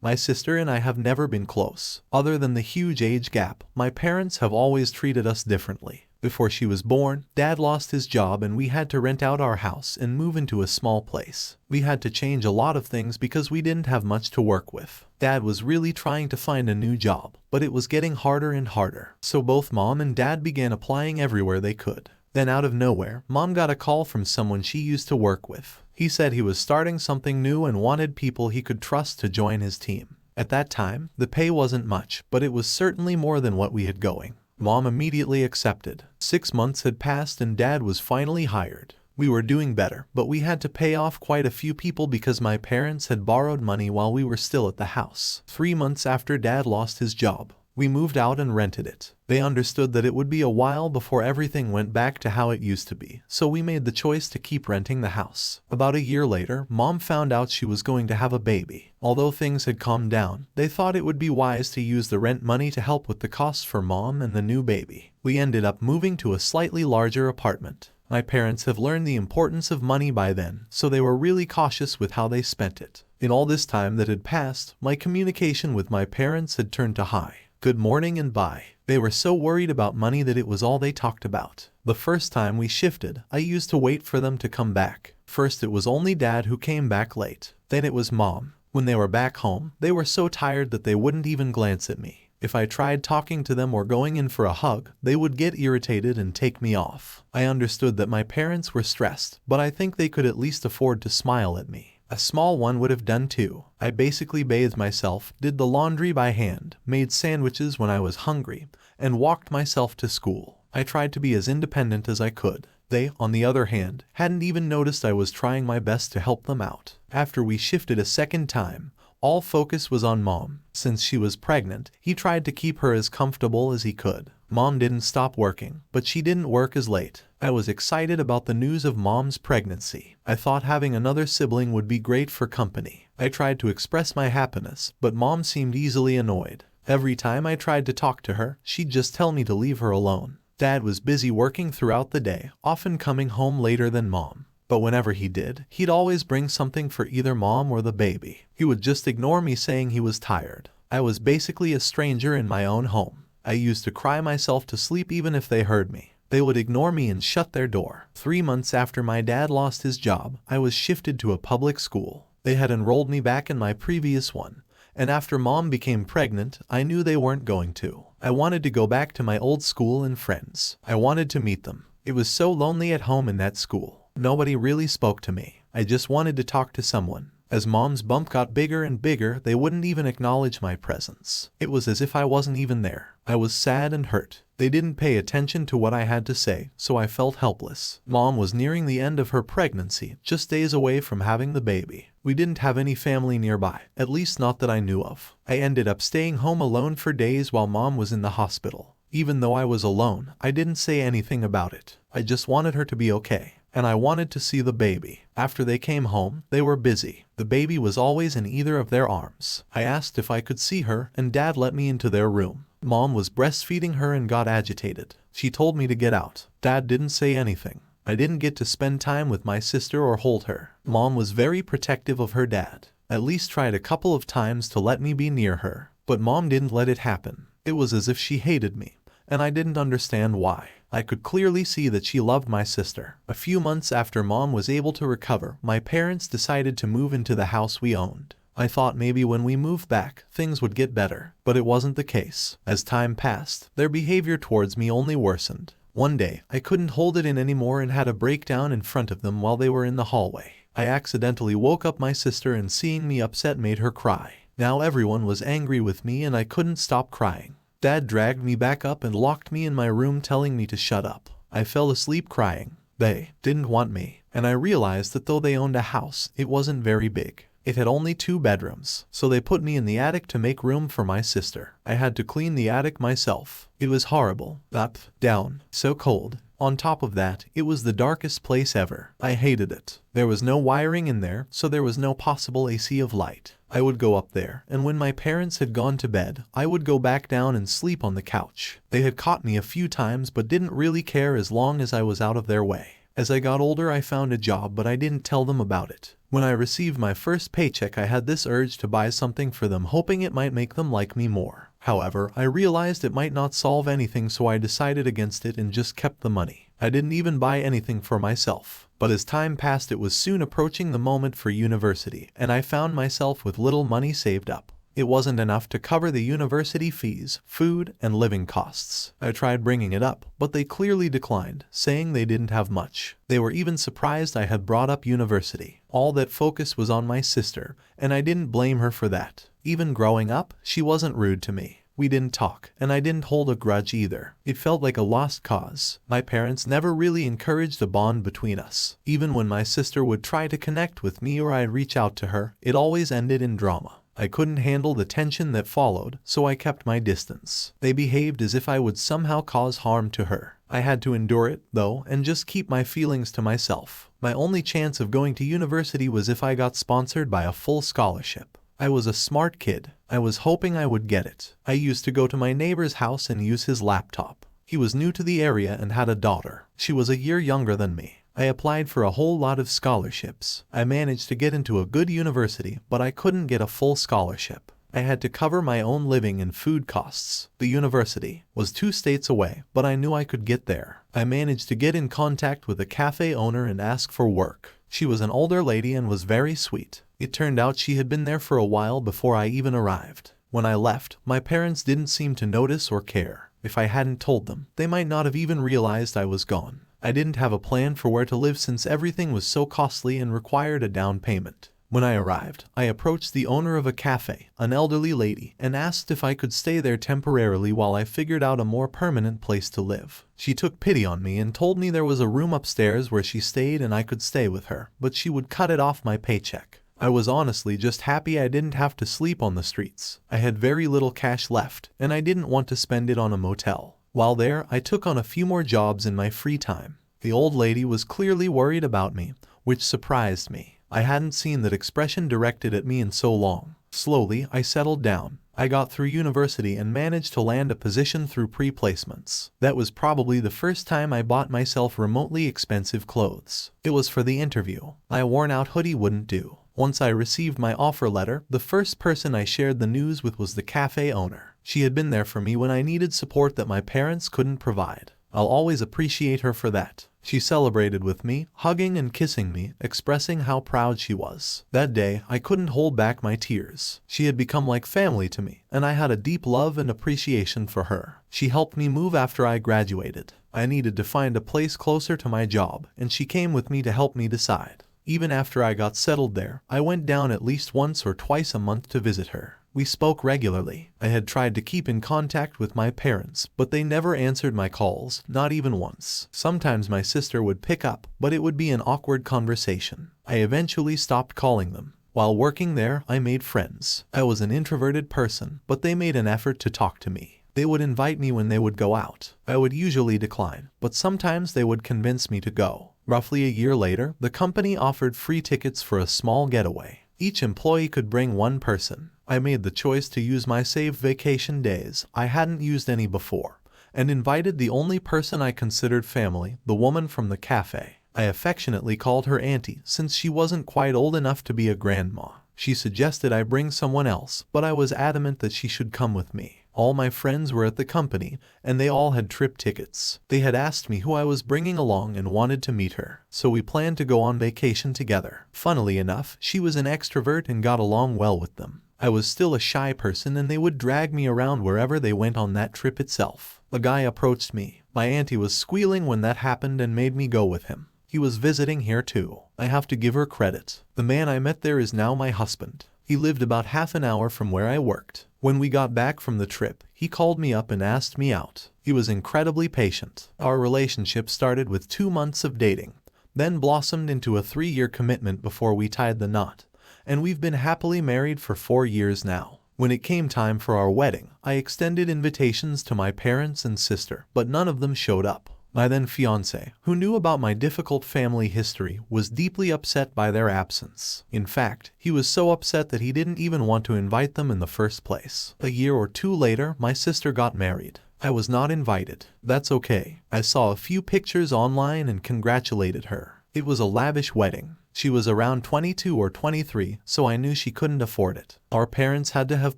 My sister and I have never been close. Other than the huge age gap, my parents have always treated us differently. Before she was born, Dad lost his job and we had to rent out our house and move into a small place. We had to change a lot of things because we didn't have much to work with. Dad was really trying to find a new job, but it was getting harder and harder. So both Mom and Dad began applying everywhere they could. Then out of nowhere, Mom got a call from someone she used to work with. He said he was starting something new and wanted people he could trust to join his team. At that time, the pay wasn't much, but it was certainly more than what we had going. Mom immediately accepted. 6 months had passed and Dad was finally hired. We were doing better, but we had to pay off quite a few people because my parents had borrowed money while we were still at the house. 3 months after Dad lost his job, we moved out and rented it. They understood that it would be a while before everything went back to how it used to be, so we made the choice to keep renting the house. About a year later, Mom found out she was going to have a baby. Although things had calmed down, they thought it would be wise to use the rent money to help with the costs for Mom and the new baby. We ended up moving to a slightly larger apartment. My parents have learned the importance of money by then, so they were really cautious with how they spent it. In all this time that had passed, my communication with my parents had turned to high. Good morning and bye. They were so worried about money that it was all they talked about. The first time we shifted, I used to wait for them to come back. First it was only Dad who came back late. Then it was Mom. When they were back home, they were so tired that they wouldn't even glance at me. If I tried talking to them or going in for a hug, they would get irritated and take me off. I understood that my parents were stressed, but I think they could at least afford to smile at me. A small one would have done too. I basically bathed myself, did the laundry by hand, made sandwiches when I was hungry, and walked myself to school. I tried to be as independent as I could. They, on the other hand, hadn't even noticed I was trying my best to help them out. After we shifted a second time, all focus was on Mom. Since she was pregnant, he tried to keep her as comfortable as he could. Mom didn't stop working, but she didn't work as late. I was excited about the news of Mom's pregnancy. I thought having another sibling would be great for company. I tried to express my happiness, but Mom seemed easily annoyed. Every time I tried to talk to her, she'd just tell me to leave her alone. Dad was busy working throughout the day, often coming home later than Mom. But whenever he did, he'd always bring something for either Mom or the baby. He would just ignore me saying he was tired. I was basically a stranger in my own home. I used to cry myself to sleep even if they heard me. They would ignore me and shut their door. 3 months after my dad lost his job, I was shifted to a public school. They had enrolled me back in my previous one, and after Mom became pregnant, I knew they weren't going to. I wanted to go back to my old school and friends. I wanted to meet them. It was so lonely at home in that school. Nobody really spoke to me. I just wanted to talk to someone. As Mom's bump got bigger and bigger, they wouldn't even acknowledge my presence. It was as if I wasn't even there. I was sad and hurt. They didn't pay attention to what I had to say, so I felt helpless. Mom was nearing the end of her pregnancy, just days away from having the baby. We didn't have any family nearby, at least not that I knew of. I ended up staying home alone for days while Mom was in the hospital. Even though I was alone, I didn't say anything about it. I just wanted her to be okay. And I wanted to see the baby. After they came home, they were busy. The baby was always in either of their arms. I asked if I could see her, and Dad let me into their room. Mom was breastfeeding her and got agitated. She told me to get out. Dad didn't say anything. I didn't get to spend time with my sister or hold her. Mom was very protective of her dad. At least tried a couple of times to let me be near her. But Mom didn't let it happen. It was as if she hated me, and I didn't understand why. I could clearly see that she loved my sister. A few months after Mom was able to recover, my parents decided to move into the house we owned. I thought maybe when we moved back, things would get better, but it wasn't the case. As time passed, their behavior towards me only worsened. One day, I couldn't hold it in anymore and had a breakdown in front of them while they were in the hallway. I accidentally woke up my sister and seeing me upset made her cry. Now everyone was angry with me and I couldn't stop crying. Dad dragged me back up and locked me in my room telling me to shut up. I fell asleep crying. They didn't want me, and I realized that though they owned a house, it wasn't very big. It had only 2 bedrooms, so they put me in the attic to make room for my sister. I had to clean the attic myself. It was horrible. Up, down, so cold. On top of that, it was the darkest place ever. I hated it. There was no wiring in there, so there was no possible AC of light. I would go up there, and when my parents had gone to bed, I would go back down and sleep on the couch. They had caught me a few times but didn't really care as long as I was out of their way. As I got older I found a job but I didn't tell them about it. When I received my first paycheck, I had this urge to buy something for them, hoping it might make them like me more. However, I realized it might not solve anything, so I decided against it and just kept the money. I didn't even buy anything for myself. But as time passed, it was soon approaching the moment for university, and I found myself with little money saved up. It wasn't enough to cover the university fees, food, and living costs. I tried bringing it up, but they clearly declined, saying they didn't have much. They were even surprised I had brought up university. All that focus was on my sister, and I didn't blame her for that. Even growing up, she wasn't rude to me. We didn't talk, and I didn't hold a grudge either. It felt like a lost cause. My parents never really encouraged a bond between us. Even when my sister would try to connect with me or I'd reach out to her, it always ended in drama. I couldn't handle the tension that followed, so I kept my distance. They behaved as if I would somehow cause harm to her. I had to endure it, though, and just keep my feelings to myself. My only chance of going to university was if I got sponsored by a full scholarship. I was a smart kid. I was hoping I would get it. I used to go to my neighbor's house and use his laptop. He was new to the area and had a daughter. She was a year younger than me. I applied for a whole lot of scholarships. I managed to get into a good university, but I couldn't get a full scholarship. I had to cover my own living and food costs. The university was 2 states away, but I knew I could get there. I managed to get in contact with a cafe owner and ask for work. She was an older lady and was very sweet. It turned out she had been there for a while before I even arrived. When I left, my parents didn't seem to notice or care. If I hadn't told them, they might not have even realized I was gone. I didn't have a plan for where to live since everything was so costly and required a down payment. When I arrived, I approached the owner of a cafe, an elderly lady, and asked if I could stay there temporarily while I figured out a more permanent place to live. She took pity on me and told me there was a room upstairs where she stayed and I could stay with her, but she would cut it off my paycheck. I was honestly just happy I didn't have to sleep on the streets. I had very little cash left, and I didn't want to spend it on a motel. While there, I took on a few more jobs in my free time. The old lady was clearly worried about me, which surprised me. I hadn't seen that expression directed at me in so long. Slowly, I settled down. I got through university and managed to land a position through pre-placements. That was probably the first time I bought myself remotely expensive clothes. It was for the interview. A worn-out hoodie wouldn't do. Once I received my offer letter, the first person I shared the news with was the cafe owner. She had been there for me when I needed support that my parents couldn't provide. I'll always appreciate her for that. She celebrated with me, hugging and kissing me, expressing how proud she was. That day, I couldn't hold back my tears. She had become like family to me, and I had a deep love and appreciation for her. She helped me move after I graduated. I needed to find a place closer to my job, and she came with me to help me decide. Even after I got settled there, I went down at least once or twice a month to visit her. We spoke regularly. I had tried to keep in contact with my parents, but they never answered my calls, not even once. Sometimes my sister would pick up, but it would be an awkward conversation. I eventually stopped calling them. While working there, I made friends. I was an introverted person, but they made an effort to talk to me. They would invite me when they would go out. I would usually decline, but sometimes they would convince me to go. Roughly a year later, the company offered free tickets for a small getaway. Each employee could bring one person. I made the choice to use my saved vacation days, I hadn't used any before, and invited the only person I considered family, the woman from the cafe. I affectionately called her auntie since she wasn't quite old enough to be a grandma. She suggested I bring someone else, but I was adamant that she should come with me. All my friends were at the company, and they all had trip tickets. They had asked me who I was bringing along and wanted to meet her, so we planned to go on vacation together. Funnily enough, she was an extrovert and got along well with them. I was still a shy person and they would drag me around wherever they went on that trip itself. A guy approached me. My auntie was squealing when that happened and made me go with him. He was visiting here too. I have to give her credit. The man I met there is now my husband. He lived about half an hour from where I worked. When we got back from the trip, he called me up and asked me out. He was incredibly patient. Our relationship started with 2 months of dating, then blossomed into a 3-year commitment before we tied the knot. And we've been happily married for 4 years now. When it came time for our wedding, I extended invitations to my parents and sister, but none of them showed up. My then fiancé, who knew about my difficult family history, was deeply upset by their absence. In fact, he was so upset that he didn't even want to invite them in the first place. A year or 2 later, my sister got married. I was not invited. That's okay. I saw a few pictures online and congratulated her. It was a lavish wedding. She was around 22 or 23, so I knew she couldn't afford it. Our parents had to have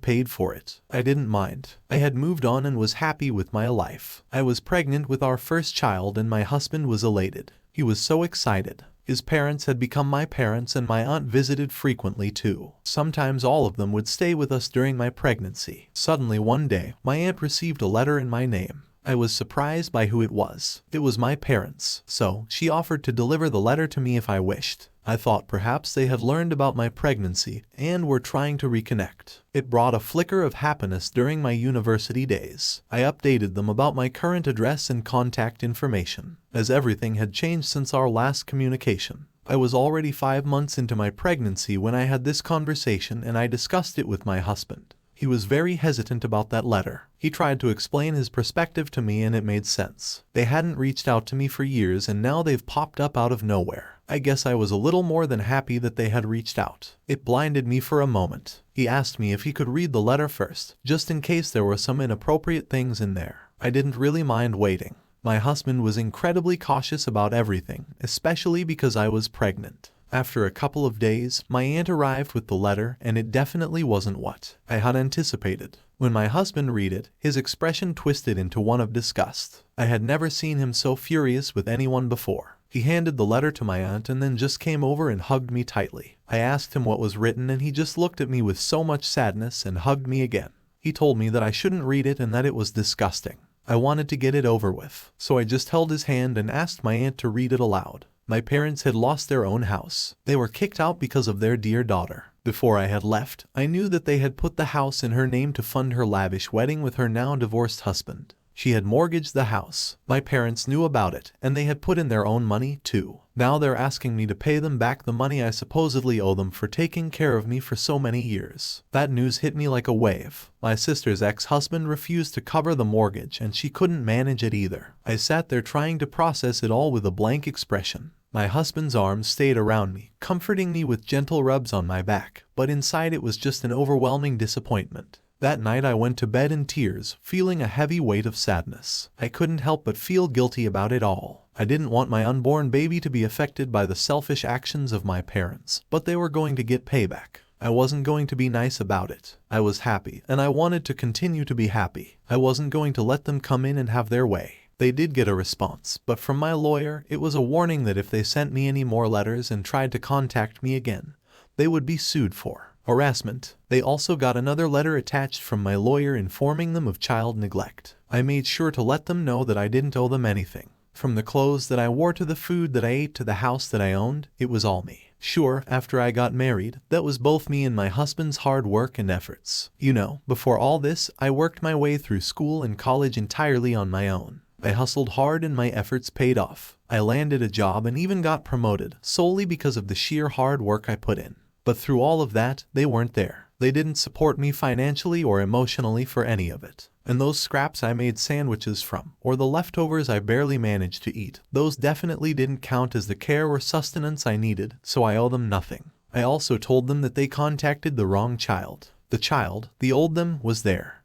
paid for it. I didn't mind. I had moved on and was happy with my life. I was pregnant with our first child and my husband was elated. He was so excited. His parents had become my parents and my aunt visited frequently too. Sometimes all of them would stay with us during my pregnancy. Suddenly one day, my aunt received a letter in my name. I was surprised by who it was. It was my parents, so she offered to deliver the letter to me if I wished. I thought perhaps they had learned about my pregnancy and were trying to reconnect. It brought a flicker of happiness during my university days. I updated them about my current address and contact information, as everything had changed since our last communication. I was already 5 months into my pregnancy when I had this conversation and I discussed it with my husband. He was very hesitant about that letter. He tried to explain his perspective to me and it made sense. They hadn't reached out to me for years and now they've popped up out of nowhere. I guess I was a little more than happy that they had reached out. It blinded me for a moment. He asked me if he could read the letter first, just in case there were some inappropriate things in there. I didn't really mind waiting. My husband was incredibly cautious about everything, especially because I was pregnant. After a couple of days, my aunt arrived with the letter and it definitely wasn't what I had anticipated. When my husband read it, his expression twisted into one of disgust. I had never seen him so furious with anyone before. He handed the letter to my aunt and then just came over and hugged me tightly. I asked him what was written and he just looked at me with so much sadness and hugged me again. He told me that I shouldn't read it and that it was disgusting. I wanted to get it over with, so I just held his hand and asked my aunt to read it aloud. My parents had lost their own house. They were kicked out because of their dear daughter. Before I had left, I knew that they had put the house in her name to fund her lavish wedding with her now divorced husband. She had mortgaged the house. My parents knew about it, and they had put in their own money, too. Now they're asking me to pay them back the money I supposedly owe them for taking care of me for so many years. That news hit me like a wave. My sister's ex-husband refused to cover the mortgage, and she couldn't manage it either. I sat there trying to process it all with a blank expression. My husband's arms stayed around me, comforting me with gentle rubs on my back, but inside it was just an overwhelming disappointment. That night I went to bed in tears, feeling a heavy weight of sadness. I couldn't help but feel guilty about it all. I didn't want my unborn baby to be affected by the selfish actions of my parents, but they were going to get payback. I wasn't going to be nice about it. I was happy, and I wanted to continue to be happy. I wasn't going to let them come in and have their way. They did get a response, but from my lawyer, it was a warning that if they sent me any more letters and tried to contact me again, they would be sued for harassment. They also got another letter attached from my lawyer informing them of child neglect. I made sure to let them know that I didn't owe them anything. From the clothes that I wore to the food that I ate to the house that I owned, it was all me. Sure, after I got married, that was both me and my husband's hard work and efforts. You know, before all this, I worked my way through school and college entirely on my own. I hustled hard and my efforts paid off. I landed a job and even got promoted, solely because of the sheer hard work I put in. But through all of that, they weren't there. They didn't support me financially or emotionally for any of it. And those scraps I made sandwiches from, or the leftovers I barely managed to eat, those definitely didn't count as the care or sustenance I needed, so I owe them nothing. I also told them that they contacted the wrong child. The child they owed them was their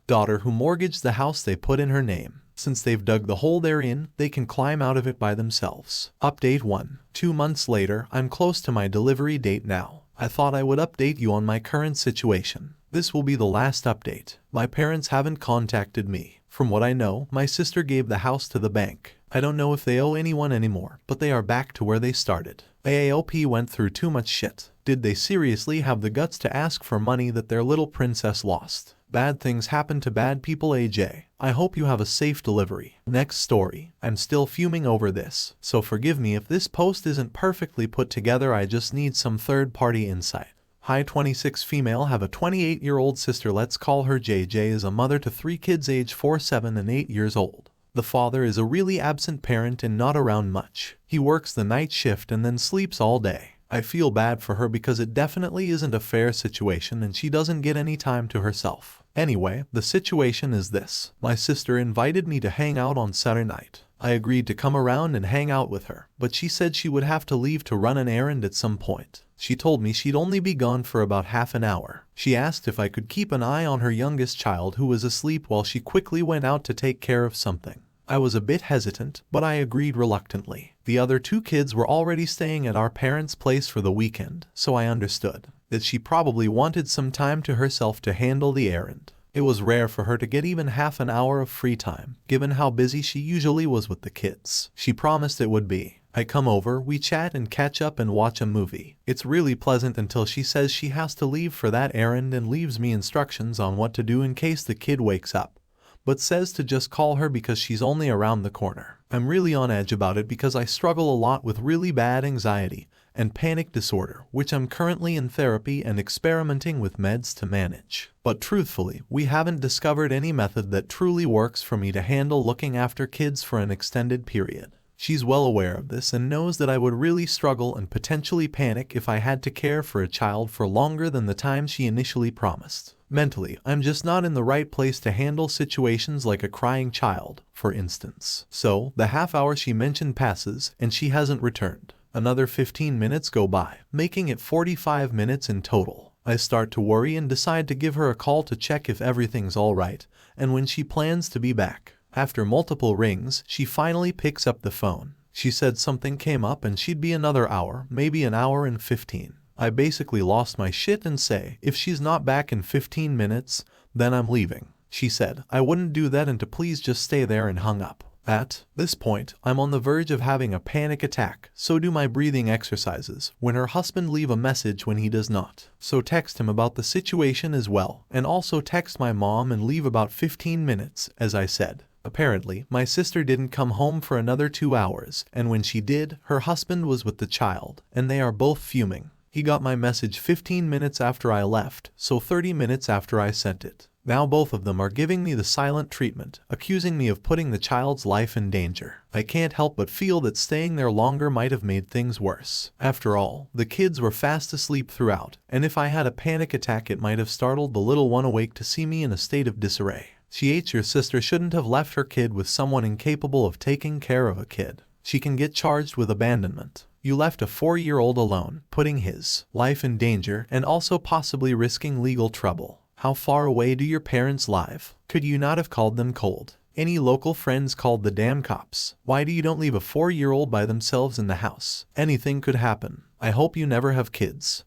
daughter who mortgaged the house they put in her name. Since they've dug the hole they're in, they can climb out of it by themselves. Update 1. 2 months later, I'm close to my delivery date now. I thought I would update you on my current situation. This will be the last update. My parents haven't contacted me. From what I know, my sister gave the house to the bank. I don't know if they owe anyone anymore, but they are back to where they started. AAOP went through too much shit. Did they seriously have the guts to ask for money that their little princess lost? Bad things happen to bad people, AJ. I hope you have a safe delivery. Next story. I'm still fuming over this, so forgive me if this post isn't perfectly put together. I just need some third-party insight. Hi, 26 female, have a 28-year-old sister. Let's call her JJ. Is a mother to 3 kids age 4, 7, and 8 years old. The father is a really absent parent and not around much. He works the night shift and then sleeps all day. I feel bad for her because it definitely isn't a fair situation and she doesn't get any time to herself. Anyway, the situation is this. My sister invited me to hang out on Saturday night. I agreed to come around and hang out with her, but she said she would have to leave to run an errand at some point. She told me she'd only be gone for about half an hour. She asked if I could keep an eye on her youngest child who was asleep while she quickly went out to take care of something. I was a bit hesitant, but I agreed reluctantly. The other 2 kids were already staying at our parents' place for the weekend, so I understood that she probably wanted some time to herself to handle the errand. It was rare for her to get even half an hour of free time, given how busy she usually was with the kids. She promised it would be. I come over, we chat and catch up and watch a movie. It's really pleasant until she says she has to leave for that errand and leaves me instructions on what to do in case the kid wakes up, but says to just call her because she's only around the corner. I'm really on edge about it because I struggle a lot with really bad anxiety and panic disorder, which I'm currently in therapy and experimenting with meds to manage. But truthfully, we haven't discovered any method that truly works for me to handle looking after kids for an extended period. She's well aware of this and knows that I would really struggle and potentially panic if I had to care for a child for longer than the time she initially promised. Mentally, I'm just not in the right place to handle situations like a crying child, for instance. So, the half hour she mentioned passes, and she hasn't returned. Another 15 minutes go by, making it 45 minutes in total. I start to worry and decide to give her a call to check if everything's alright, and when she plans to be back. After multiple rings, she finally picks up the phone. She said something came up and she'd be another hour, maybe an hour and 15. I basically lost my shit and say, if she's not back in 15 minutes, then I'm leaving. She said I wouldn't do that and to please just stay there, and hung up. At this point, I'm on the verge of having a panic attack, so do my breathing exercises, when her husband leave a message when he does not. So text him about the situation as well, and also text my mom and leave about 15 minutes, as I said. Apparently, my sister didn't come home for another 2 hours, and when she did, her husband was with the child, and they are both fuming. He got my message 15 minutes after I left, so 30 minutes after I sent it. Now both of them are giving me the silent treatment, accusing me of putting the child's life in danger. I can't help but feel that staying there longer might have made things worse. After all, the kids were fast asleep throughout, and if I had a panic attack it might have startled the little one awake to see me in a state of disarray. Your sister shouldn't have left her kid with someone incapable of taking care of a kid. She can get charged with abandonment. You left a 4-year-old alone, putting his life in danger and also possibly risking legal trouble. How far away do your parents live? Could you not have called them cold? Any local friends called the damn cops? Why do you don't leave a 4-year-old by themselves in the house? Anything could happen. I hope you never have kids.